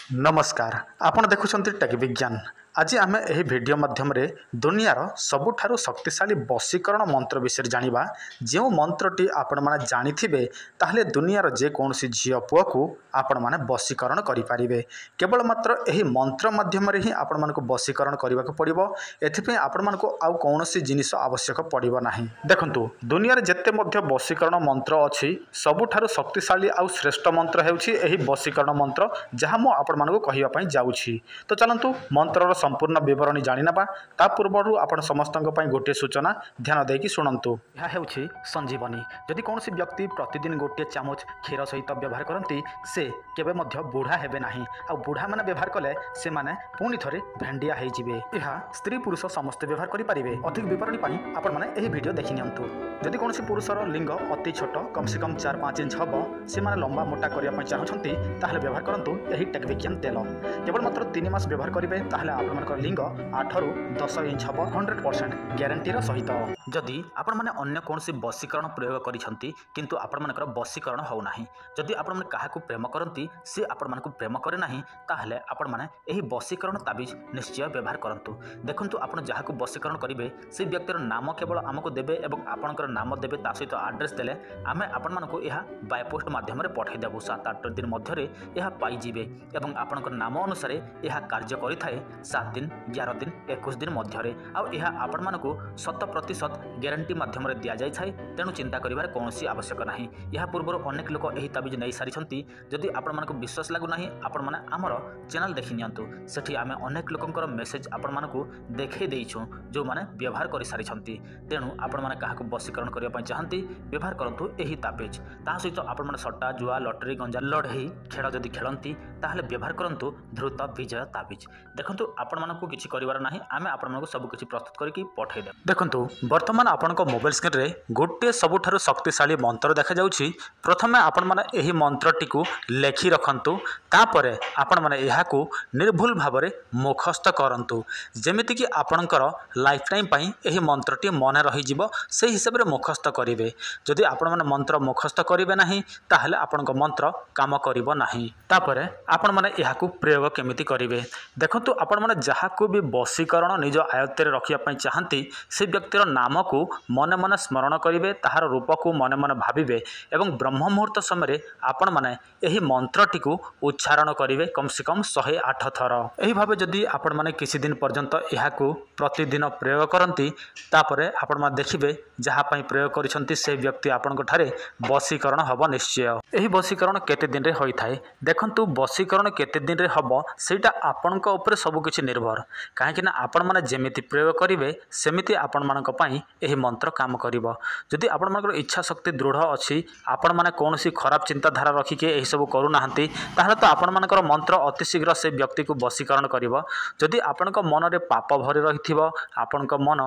नमस्कार आपण देखुछंती टेक विज्ञान। आज आम यह वीडियो माध्यम दुनियार सबुठारु शक्तिशाली वशीकरण मंत्र विषय जानिबा। जो मंत्रटी आपण माने जानिथिबे ताहले दुनियार जेकोसी झील पुआ को आपण माने वशीकरण करिपारिबे। केवल मात्र यही मंत्र माध्यम ही आपण मानक वशीकरण करने को पड़िबो। एथिपे आपण मानक आउ कोनोसी जिनिस आवश्यक पड़िबो नाही। देखंतु दुनियार जेते मध्य वशीकरण मंत्र अछि सबुठारु शक्तिशाली आउ श्रेष्ठ मंत्र हेउछि एही वशीकरण मंत्र जहा मो आपण मानक कहिबा पई जाउछि। तो चलंतु मंत्रर संपूर्ण विवरणी जानिनबा। ता पूर्वरु आपण समस्तक पई गोटे सूचना ध्यान देकी सुनंतु। यह हेउछि संजीवनी। जदि कोनोसी व्यक्ति प्रतिदिन गोटे चामच क्षीर सहित व्यवहार करती से केबे मध्य बुढ़ा हेबे नाही। आ बुढ़ा माने व्यवहार कले से माने पुनी थरे भेंडिया हेइ जिवे। यह स्त्री पुरुष समस्त व्यवहार करि परिबे। अधिक विवरणी पई आपण माने एही वीडियो देखि नियंतु। जदि कोनोसी पुरुषर लिंग अति छोट कम से कम 4-5 इंच हबो से माने लंबा मोटा करिया पई चाहछंती ताहले व्यवहार करंतु एही टेक विज्ञान तेल। केवल मात्र 3 मास व्यवहार करिवे ताहले आपनकर लिंग 8 रु 10 इंच हबो 100% ग्यारंटीर सहित। जदि आपण माने अन्य कोनोसी वशीकरण प्रयोग करिसंती किंतु आपण मानकर वशीकरण हो नाही, जदि आपण माने काहाकू प्रेम करंती से आपण मानकू प्रेम करे नाही ताहले आपण माने एही वशीकरण ताबिज निश्चय व्यवहार करंतु। देखंतु आपण जहाकू वशीकरण करिवे से व्यक्तिर नाम केवल हमकू देबे एवं आपनकर नाम देबे ता सहित एड्रेस देले आमे आपण मानकू एहा बाय पोस्ट माध्यम रे पठाई देबु। 7-8 दिन मध्यरे एहा पाई जिवे एवं आपनकर नाम अनुसार एहा कार्य करिथाए 7 दिन 11 दिन 21 दिन मध्यरे। आ एहा आपण मानकू 100% ग्यारंटी माध्यम रे दिया जाय छाय। तेणु चिंता करिवार कोनोसी आवश्यक नाही। एहा पूर्व अनेक लोक एही ताबिज नै सारिछंती। जदि आपण मानकू विश्वास लागु नाही आपण माने हमर चैनल देखि नियंतु। सेठी आमे अनेक लोकंकर मेसेज आपण मानकू देखै देइछु जो माने व्यवहार करि सारिछंती। तेणु आपण माने काहाकू वशीकरण करिया पय चाहंती व्यवहार करंतु एही ताबिज। ता सहित आपण माने सट्टा जुआ लॉटरी गंजा लढई खेळ जदि खेलंती ताहले व्यवहार करंतु ध्रुत विजय ताबिज। देखंतु आपण मानकू किछि करिवार नाही। आमे आपण मानकू सब किछि प्रस्तुत करिकि पठाई दे। देखंतु वर्तमान आपनको मोबाइल स्क्रीन रे गोटे सबुठारु शक्तिशाली मंत्र देखा जाउछि। प्रथमे आपण माने एही मंत्रटी को लेखि रखंतु। तापरे आपण माने एहाकू निर्भुल भाबरे मुखस्थ करंतु जेमिति कि आपनकर लाइफ टाइम पई एही मंत्रटी मने रहि जिवो। से हिसाब रे मुखस्थ करिवे। जदि आपण माने मंत्र मुखस्थ करिवे नाही ताहले आपनको मंत्र काम करिवो नाही। तापरे आपण माने एहाकू प्रयोग केमिति करिवे। देखंतु आपण माने जहाकू भी वशीकरण निज आयत्त रे रखिया पई चाहंती से व्यक्तिर नाम को मने मने स्मरण करिवे, ताहार रूप को मने मने भाबिवे एवं ब्रह्म मुहूर्त समय आपण माने एही मंत्रटी को उच्चारण करिवे कम से कम 108 थर। एही भाबे जदि आपण माने किछि दिन पर्यंत एहाकू प्रतिदिन प्रयोग करंती तापरे आपण माने देखिबे जहा पई प्रयोग करिसंती से व्यक्ति आपनक ठारे वशीकरण हबो निश्चय। एही वशीकरण केते दिन रे होई थाए। देखंतु वशीकरण केते दिन रे हबो सेटा आपनक ऊपर सब किछि निर्भर। काहेकि ना आपण माने जेमिति प्रयोग करिवे सेमिति आपण मानक पई एही मंत्र काम करिवो। जदि आपण मानकर इच्छा शक्ति दृढ़ अछि आपण माने कोनोसी खराब चिंताधारा रखिके एही सब करू नाहंती ताहले तो आपण मानकर मंत्र अति शीघ्र से व्यक्ति को वशीकरण करिवो। जदि आपनक मन रे पाप भरि रहिथिबो आपनक मन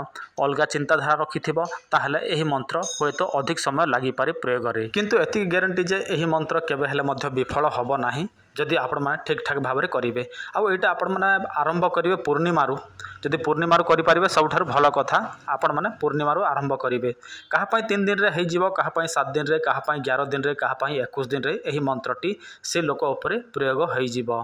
अलगा चिंताधारा रखिथिबो ताहले एही मंत्र होयतो अधिक समय लागि पारे प्रयोग रे। किंतु एति ग्यारंटी जे एही मंत्र केबे हेले मध्य विफल हबो नाही जदि आपण माने ठीक ठाक भाव में करेंगे। आउ एटा आपण माने आरंभ करेंगे पूर्णिमारू। जदि पूर्णिमारू करि पारिबे सबठारु भल कथा। आपण माने पूर्णिमारू आरंभ करेंगे। कहा पई 3 दिन रे हेइ जिवो, कहा पई 7 दिन रे, कहा पई 11 दिन रे, कहा पई 21 दिन रे एही मंत्रटी से लोक ऊपर प्रयोग हेइ जिवो।